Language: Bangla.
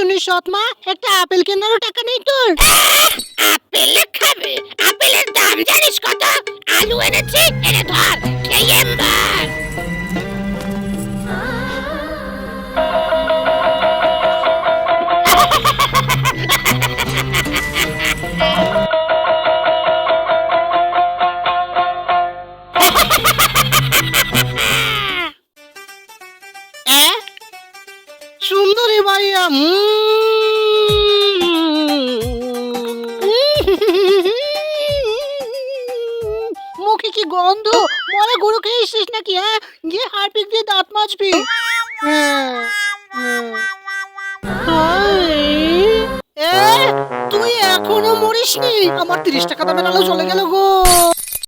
শুনি সৎ মা, একটা আপেল কেনারও টাকা নেই তোর? আপেল খাবে? আপেলের দাম জানিস কত? আলু এনেছি, এনে ধর, খেয়ে মর। সুন্দরী ভাইয়া, মুখে কি গন্ধ! মরা গরু খেয়ে এসেছিস নাকি? হ্যাঁ, গিয়ে হারপিক দিয়ে দাঁত মাজবি। তুই এখনো মরিসনি? আমার 30 টাকা দামের আলু চলে গেল গো।